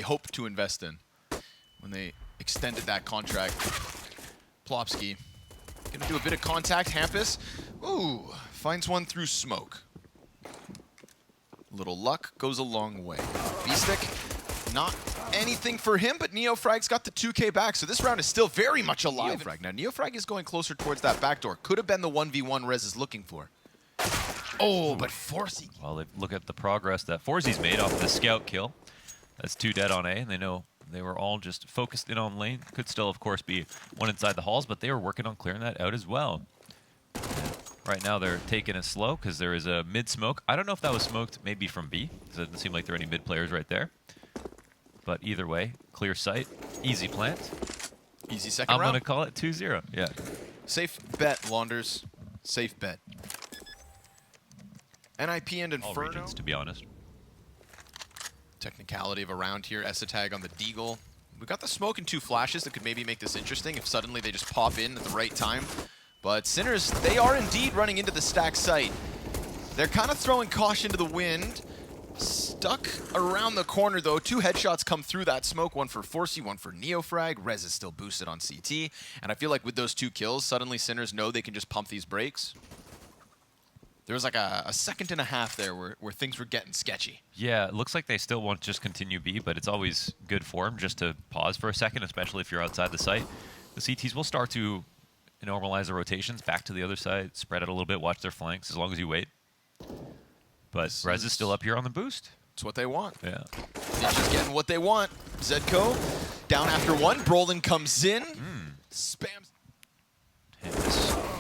hoped to invest in when they extended that contract. Plopski gonna do a bit of contact. Hampus, ooh, finds one through smoke. Little luck goes a long way. Beestick, not anything for him, but Neofrag's got the 2K back, so this round is still very much alive. Neofrag. Now, Neofrag is going closer towards that backdoor. Could have been the 1v1 Rez is looking for. Oh, but Forsy. Well, look at the progress that Forzy's made off the scout kill. That's 2 dead on A, and they know they were all just focused in on lane. Could still, of course, be one inside the halls, but they were working on clearing that out as well. Right now, they're taking it slow because there is a mid-smoke. I don't know if that was smoked maybe from B, because it doesn't seem like there are any mid players right there. But either way, clear sight, easy plant. Easy second round. I'm going to call it 2-0, yeah. Safe bet, Launders. Safe bet. NIP and Inferno. All regions, to be honest. Technicality of a round here. kscerato on the deagle. We got the smoke and 2 flashes that could maybe make this interesting if suddenly they just pop in at the right time. But Sinners, they are indeed running into the stack site. They're kind of throwing caution to the wind. Stuck around the corner, though. 2 headshots come through that smoke. One for Forsy, one for Neofrag. Rez is still boosted on CT. And I feel like with those 2 kills, suddenly Sinners know they can just pump these brakes. There was like a second and a half there where things were getting sketchy. Yeah, it looks like they still want to just continue B, but it's always good form just to pause for a second, especially if you're outside the site. The CTs will start to normalize the rotations back to the other side, spread out a little bit, watch their flanks as long as you wait. But Rez is still up here on the boost. It's what they want. Yeah. They're just getting what they want. Zedco down after 1. Brolin comes in. Spams.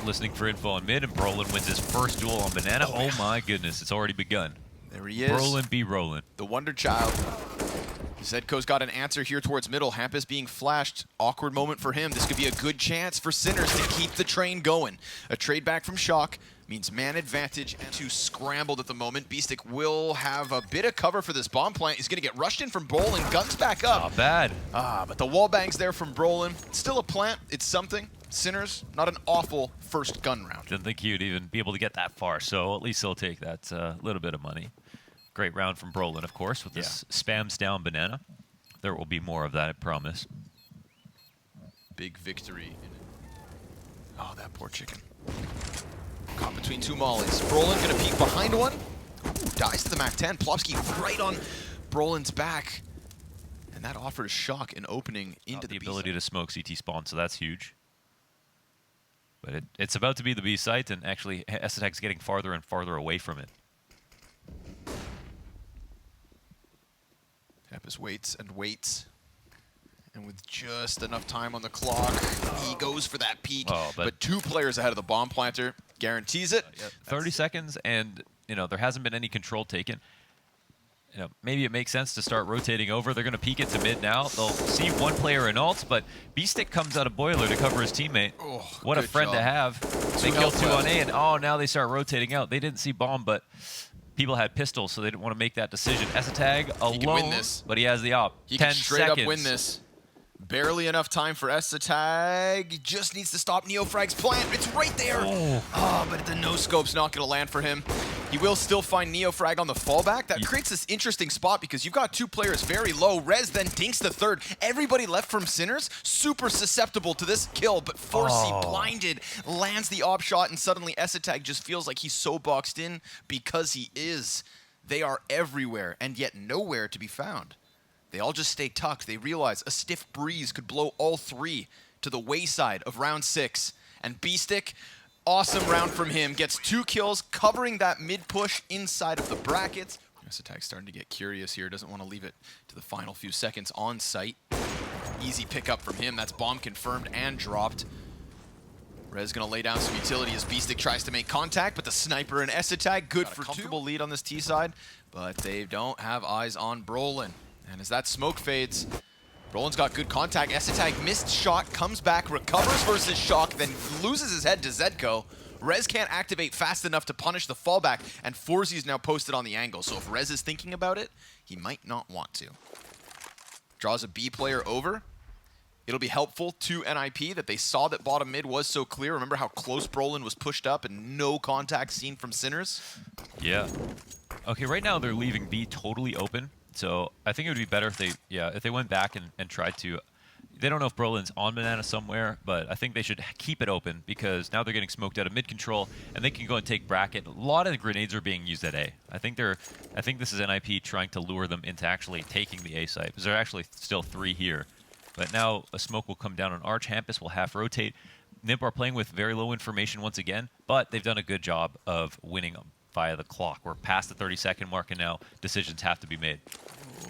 Listening for info on mid, and Brolin wins his first duel on Banana. Oh my goodness, it's already begun. There he is. Brolin be rolling. The Wonder Child. Zedco's got an answer here towards middle. Hampus being flashed. Awkward moment for him. This could be a good chance for Sinners to keep the train going. A trade back from Shox means man advantage and 2 scrambled at the moment. Beestick will have a bit of cover for this bomb plant. He's going to get rushed in from Brolin. Guns back up. Not bad. But the wall bangs there from Brolin. Still a plant. It's something. Sinners, not an awful first gun round. Didn't think he would even be able to get that far, so at least he'll take that little bit of money. Great round from Brolin, of course, with this spams down Banana. There will be more of that, I promise. Big victory. Oh, that poor chicken. Caught between 2 mollies. Brolin gonna peek behind one. Ooh, dies to the MAC-10. Plopski right on Brolin's back. And that offered a Shox an opening into the ability to smoke CT spawn, so that's huge. But it's about to be the B site, and actually kscerat's getting farther and farther away from it. Hampus waits and waits. And with just enough time on the clock, he goes for that peek. Oh, but 2 players ahead of the bomb planter. Guarantees it. 30 seconds, and there hasn't been any control taken. Maybe it makes sense to start rotating over. They're going to peek it to mid now. They'll see 1 player in ults, but Beestick comes out of Boiler to cover his teammate. Oh, what a friend to have. They kill 2 on A, and now they start rotating out. They didn't see bomb, but people had pistols, so they didn't want to make that decision. kscerato alone, he can win this. But he has the op. He 10 can straight seconds. up win this. Barely enough time for kscerato. Just needs to stop Neofrag's plant. It's right there. But the no-scope's not going to land for him. He will still find Neofrag on the fallback. That creates this interesting spot because you've got 2 players very low. Rez then dinks the 3rd. Everybody left from Sinners, super susceptible to this kill, but Forsy blinded, lands the op shot, and suddenly kscerato just feels like he's so boxed in because he is. They are everywhere and yet nowhere to be found. They all just stay tucked. They realize a stiff breeze could blow all 3 to the wayside of round 6. And Beestick, awesome round from him. Gets 2 kills, covering that mid-push inside of the brackets. kscerato starting to get curious here. Doesn't want to leave it to the final few seconds on site. Easy pickup from him. That's bomb confirmed and dropped. Rez going to lay down some utility as Beestick tries to make contact, but the sniper and kscerato good for 2. Comfortable lead on this T side, but they don't have eyes on Brolin. And as that smoke fades, Brolin's got good contact. kscerato missed shot, comes back, recovers versus Shox, then loses his head to Zedco. Rez can't activate fast enough to punish the fallback, and Forzy's now posted on the angle. So if Rez is thinking about it, he might not want to. Draws a B player over. It'll be helpful to NIP that they saw that bottom mid was so clear. Remember how close Brolin was pushed up and no contact seen from Sinners? Yeah. Okay, right now they're leaving B totally open. So I think it would be better if they went back and tried to. They don't know if Brolin's on banana somewhere, but I think they should keep it open because now they're getting smoked out of mid control, and they can go and take bracket. A lot of the grenades are being used at A. I think this is NIP trying to lure them into actually taking the A site because there are actually still 3 here. But now a smoke will come down on Arch. Hampus will half rotate. Nimp are playing with very low information once again, but they've done a good job of winning them via the clock. We're past the 30-second mark, and now decisions have to be made.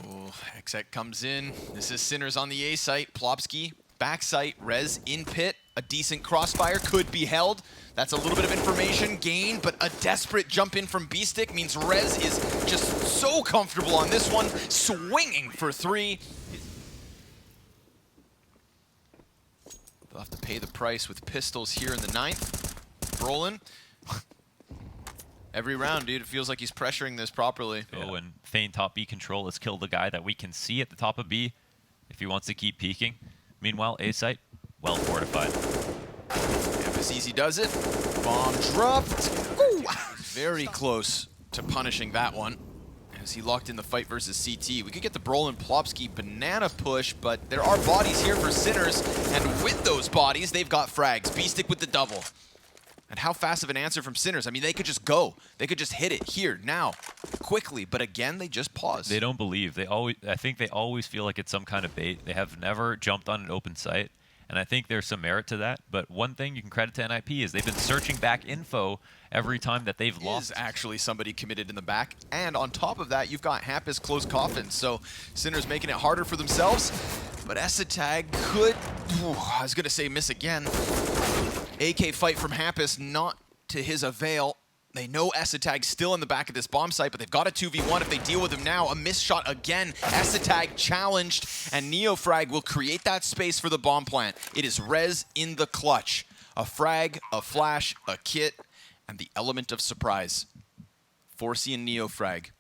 Oh, Exec comes in. This is Sinners on the A site. Plopski, back site, Rez in pit. A decent crossfire could be held. That's a little bit of information gained, but a desperate jump in from B-Stick means Rez is just so comfortable on this one, swinging for 3. They'll have to pay the price with pistols here in the 9th. Brolin. Every round, dude, it feels like he's pressuring this properly. Oh, and feign top B control. Let's kill the guy that we can see at the top of B if he wants to keep peeking. Meanwhile, A site, well fortified. Easy does it. Bomb dropped. Ooh. Very close to punishing that one as he locked in the fight versus CT. We could get the Brolin Plopski banana push, but there are bodies here for Sinners, and with those bodies, they've got frags. B-Stick with the double. And how fast of an answer from Sinners? I mean, they could just go. They could just hit it here, now, quickly. But again, they just pause. They don't believe. I think they always feel like it's some kind of bait. They have never jumped on an open site. And I think there's some merit to that. But one thing you can credit to NIP is they've been searching back info every time that they've lost. Is actually somebody committed in the back. And on top of that, you've got Hampus close coffin. So Sinners making it harder for themselves. But Esatag could, I was going to say miss again. AK fight from Hampus, not to his avail. They know Esatag still in the back of this bomb site, but they've got a 2v1 if they deal with him now. A miss shot again. Esatag challenged, and Neofrag will create that space for the bomb plant. It is Rez in the clutch. A frag, a flash, a kit, and the element of surprise. Forsey and Neofrag.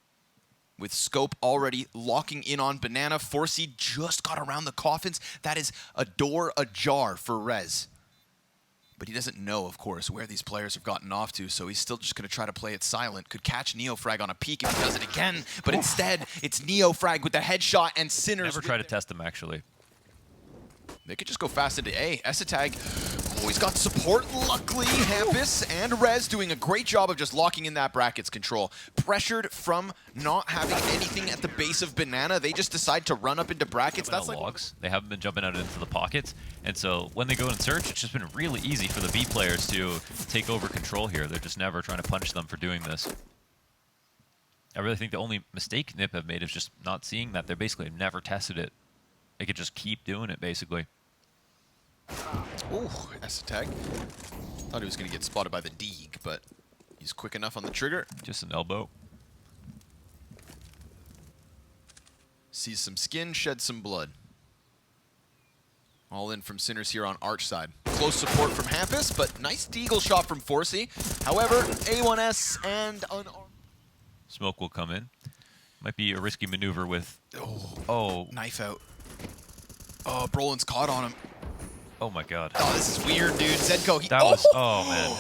With scope already locking in on banana. Forsey just got around the coffins. That is a door ajar for Rez. But he doesn't know, of course, where these players have gotten off to, so he's still just going to try to play it silent. Could catch Neofrag on a peek if he does it again, but instead, it's Neofrag with the headshot and Sinners. Never try to test him, actually. They could just go fast into A. Esatag, oh, he's got support, luckily. Hampus and Rez doing a great job of just locking in that brackets control. Pressured from not having anything at the base of banana, they just decide to run up into brackets. That's like logs. They haven't been jumping out into the pockets, and so when they go and search, it's just been really easy for the B players to take over control here. They're just never trying to punish them for doing this. I really think the only mistake NIP have made is just not seeing that. They basically never tested it. They could just keep doing it, basically. Ooh, Esatag. Thought he was going to get spotted by the Deeg, but he's quick enough on the trigger. Just an elbow. Sees some skin, sheds some blood. All in from Sinners here on Arch side. Close support from Hampus, but nice deagle shot from Forsey. However, A1S and unarmed. Smoke will come in. Might be a risky maneuver with... Oh. Knife out. Oh, Brolin's caught on him. Oh my god. Oh, this is weird, dude. Zedco, that was... Oh, man.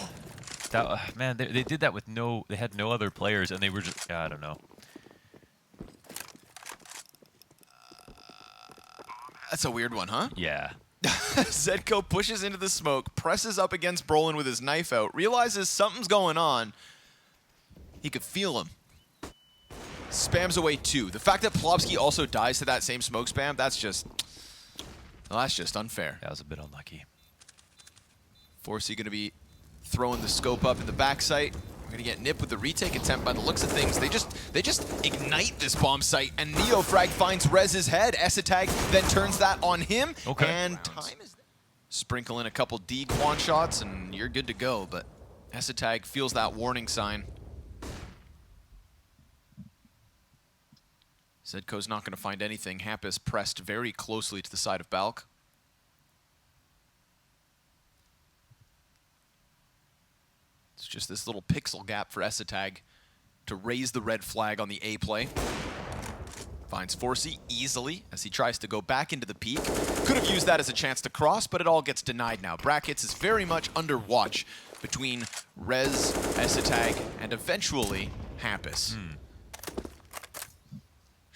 That, man, they did that with no... They had no other players, and they were just... I don't know. That's a weird one, huh? Yeah. Zedco pushes into the smoke, presses up against Brolin with his knife out, realizes something's going on. He could feel him. Spams away 2. The fact that Plopski also dies to that same smoke spam, that's just... Well, that's just unfair. That was a bit unlucky. Forsey going to be throwing the scope up in the backside. We're going to get Nip with the retake attempt by the looks of things. They just ignite this bomb site, and Neofrag finds Rez's head. Esatag then turns that on him, okay. And time is there. Sprinkle in a couple D quant shots, and you're good to go, but Esatag feels that warning sign. Zedco's not going to find anything. Hampus pressed very closely to the side of Balk. It's just this little pixel gap for Esatag to raise the red flag on the A play. Finds Forsey easily as he tries to go back into the peak. Could have used that as a chance to cross, but it all gets denied now. Brackets is very much under watch between Rez, Esatag, and eventually Hampus.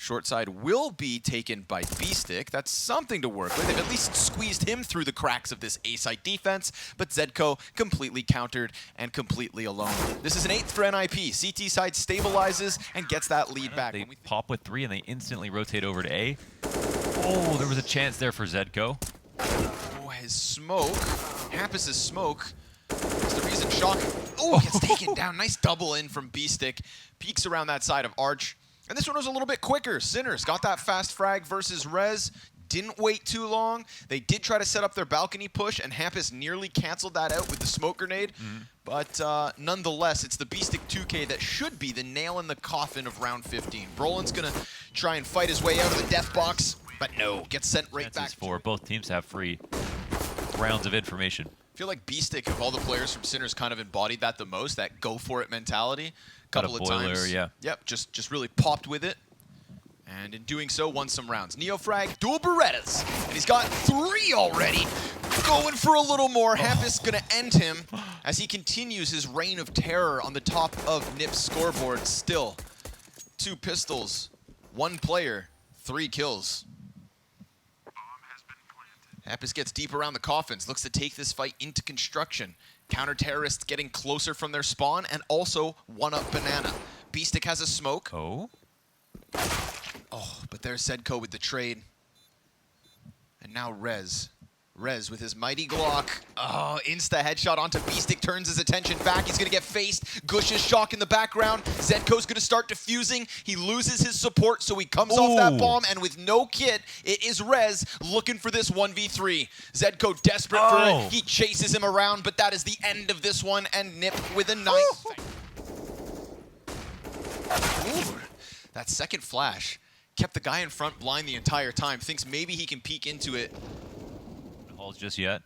Short side will be taken by B-Stick. That's something to work with. They've at least squeezed him through the cracks of this A-site defense, but zko completely countered and completely alone. This is an 8th for NIP. CT side stabilizes and gets that lead back. They pop with 3 and they instantly rotate over to A. Oh, there was a chance there for zko. Oh, his smoke. Hampus's smoke. That's the reason shox. Oh, gets taken down. Nice double in from B-Stick. Peeks around that side of Arch. And this one was a little bit quicker. Sinners got that fast frag versus Rez. Didn't wait too long. They did try to set up their balcony push, and Hampus nearly canceled that out with the smoke grenade. But nonetheless, it's the B-Stick 2K that should be the nail in the coffin of round 15. Brolin's going to try and fight his way out of the death box, but no, gets sent right back. For both teams have free rounds of information. I feel like B-Stick, of all the players from Sinners, kind of embodied that the most, that go-for-it mentality. Couple of times. Yeah. Yep, just really popped with it. And in doing so, won some rounds. Neofrag, dual Berettas. And he's got 3 already. Going for a little more. Hampus gonna end him as he continues his reign of terror on the top of NIP's scoreboard. Still, 2 pistols, 1 player, 3 kills. Hampus gets deep around the coffins, looks to take this fight into construction. Counter-terrorists getting closer from their spawn, and also 1-up Banana. B-Stick has a smoke. Oh, but there's zko with the trade. And now Rez. Rez with his mighty Glock. Oh, insta headshot onto B-Stick, turns his attention back. He's gonna get faced. Gush's shock in the background. zko's gonna start defusing. He loses his support, so he comes off that bomb, and with no kit, it is Rez looking for this 1v3. zko desperate for it. He chases him around, but that is the end of this one, and Nip with a nice... That second flash kept the guy in front blind the entire time. Thinks maybe he can peek into it. Halls just yet.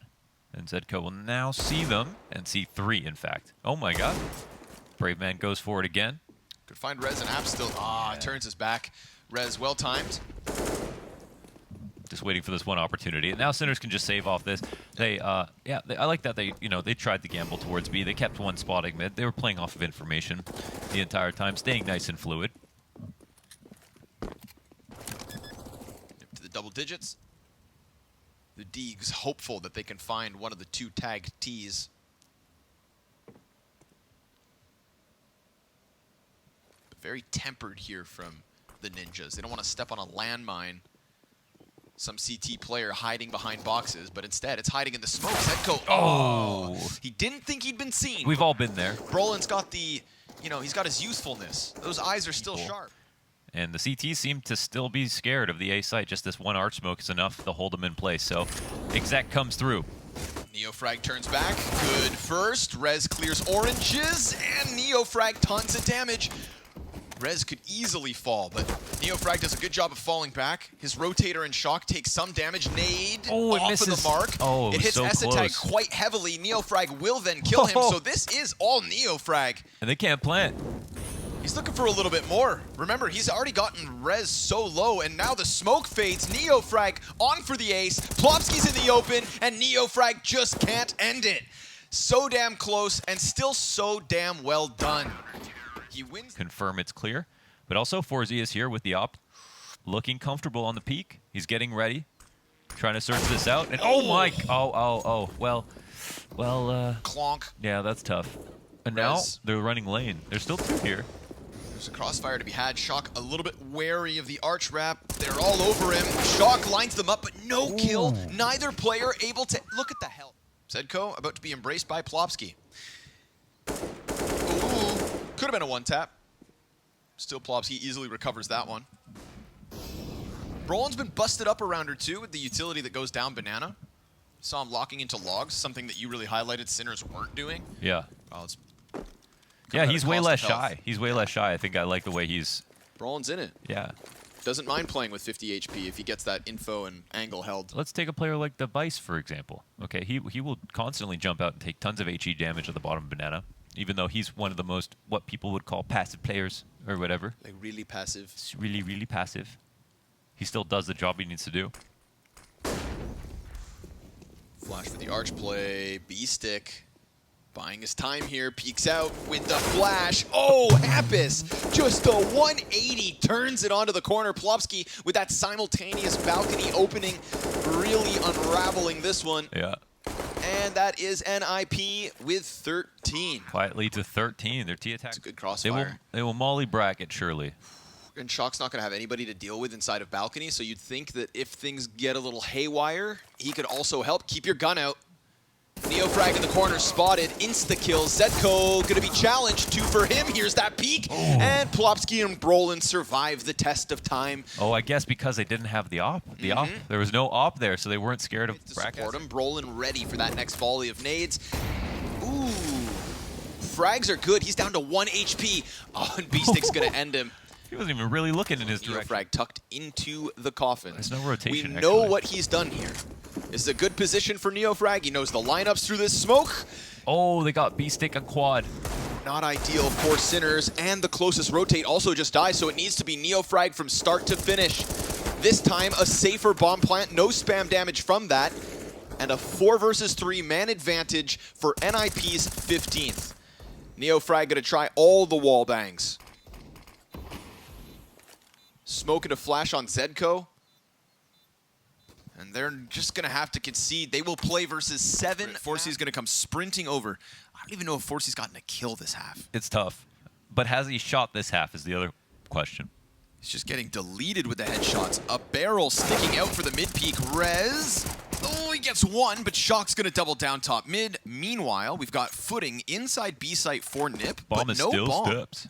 And zko will now see them, and see 3, in fact. Oh my god. Brave Man goes for it again. Could find Rez and App still. Turns his back. Rez well timed. Just waiting for this one opportunity. And now Sinners can just save off this. I like that they tried to gamble towards B. They kept one spotting mid. They were playing off of information the entire time, staying nice and fluid. To the double digits. The Deegs hopeful that they can find one of the 2 tagged Ts. But very tempered here from the Ninjas. They don't want to step on a landmine. Some CT player hiding behind boxes, but instead it's hiding in the smoke. zko. Oh! He didn't think he'd been seen. We've all been there. Brolin's got the, he's got his youthfulness. Those eyes are still sharp. And the CT seem to still be scared of the A site. Just this one arch smoke is enough to hold them in place. So Exec comes through. Neofrag turns back. Good first. Rez clears oranges, and Neofrag tons of damage. Rez could easily fall, but Neofrag does a good job of falling back. His rotator and shock takes some damage. Nade off of the mark. Oh, it hits so Essetag close. Quite heavily. Neofrag will then kill him, so this is all Neofrag. And they can't plant. He's looking for a little bit more. Remember, he's already gotten Rez so low, and now the smoke fades. Neofrag on for the ace. Plopski's in the open, and Neofrag just can't end it. So damn close, and still so damn well done. He wins. Confirm it's clear. But also, Forzy is here with the op. Looking comfortable on the peak. He's getting ready. Trying to search this out. And well, Clonk. yeah, that's tough. And Rez. now they're running lane. There's still 2 here. There's a crossfire to be had. Shock a little bit wary of the arch wrap. They're all over him. Shock lines them up, but no kill. Neither player able to... Look at the hell. zko about to be embraced by Plopski. Ooh. Could have been a 1-tap. Still Plopski easily recovers that one. Brolin's been busted up a round or 2 with the utility that goes down Banana. Saw him locking into logs, something that you really highlighted Sinners weren't doing. Yeah. Well, it's Yeah, he's way less health. shy. He's way less shy. I think I like the way he's... Brolin's in it. Yeah. Doesn't mind playing with 50 HP if he gets that info and angle held. Let's take a player like the Vice, for example. Okay, he will constantly jump out and take tons of HE damage at the bottom of Banana, even though he's one of the most, what people would call passive players, or whatever. Like really passive. It's really, really passive. He still does the job he needs to do. Flash for the arch play. B-stick. Buying his time here, peeks out with the flash. Oh, Happis, just a 180, turns it onto the corner. Plopski with that simultaneous balcony opening, really unraveling this one. Yeah. And that is NIP with 13. Quiet lead to 13. Their T attack. It's a good crossfire. They will molly bracket, surely. And shox not going to have anybody to deal with inside of balcony, so you'd think that if things get a little haywire, he could also help. Keep your gun out. Neofrag in the corner, spotted, insta-kill. Zedko gonna be challenged, 2 for him. Here's that peek, and Plopski and Brolin survive the test of time. Oh, I guess because they didn't have the op. Op. There was no op there, so they weren't scared of brackets. Support him. Brolin ready for that next volley of nades. Ooh, frags are good. He's down to 1 HP. Oh, and B-Stick's gonna end him. He wasn't even really looking in his direction. Neofrag tucked into the coffin. There's no rotation. We know what he's done here. This is a good position for Neofrag. He knows the lineups through this smoke. Oh, they got B-Stick on quad. Not ideal for Sinners, and the closest rotate also just dies, so it needs to be Neofrag from start to finish. This time, a safer bomb plant, no spam damage from that, and a 4 versus 3 man advantage for NIP's 15th. Neofrag gonna try all the wall bangs. Smoke and a flash on Zedko. And they're just going to have to concede. They will play versus 7. Forcey's going to come sprinting over. I don't even know if Forcey's gotten a kill this half. It's tough. But has he shot this half is the other question. He's just getting deleted with the headshots. A barrel sticking out for the mid-peak. Rez. Oh, he gets 1, but shox going to double down top mid. Meanwhile, we've got footing inside B site for Nip, Bomb but is no still bomb. steps.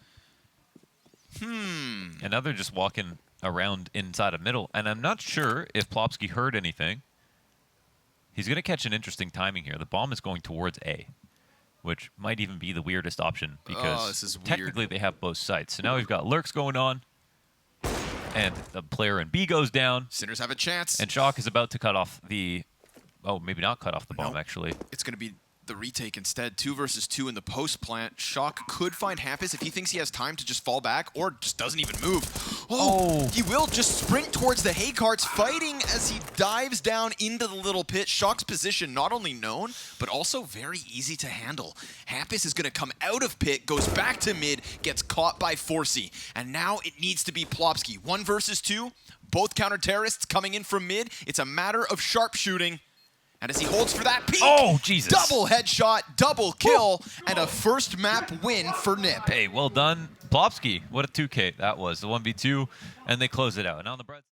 And now they're just walking around inside of middle, and I'm not sure if Plopski heard anything. He's going to catch an interesting timing here. The bomb is going towards A, which might even be the weirdest option because this is weird. Technically they have both sites. So now we've got lurks going on, and the player in B goes down. Sinners have a chance. And shox is about to cut off the... Oh, maybe not cut off the bomb, Nope. actually. It's going to be the retake instead. 2 versus 2 in the post plant. Shock could find Hampus if he thinks he has time to just fall back or just doesn't even move. Oh, he will just sprint towards the hay carts, fighting as he dives down into the little pit. Shock's position not only known, but also very easy to handle. Hampus is going to come out of pit, goes back to mid, gets caught by Forcey. And now it needs to be Plopski. 1 versus 2, both counter-terrorists coming in from mid. It's a matter of sharpshooting. And as he holds for that peek, oh, Jesus. Double headshot, double kill, and a first map win for Nip. Hey, well done, Plopski. What a 2K that was, the 1v2, and they close it out. And on the bread.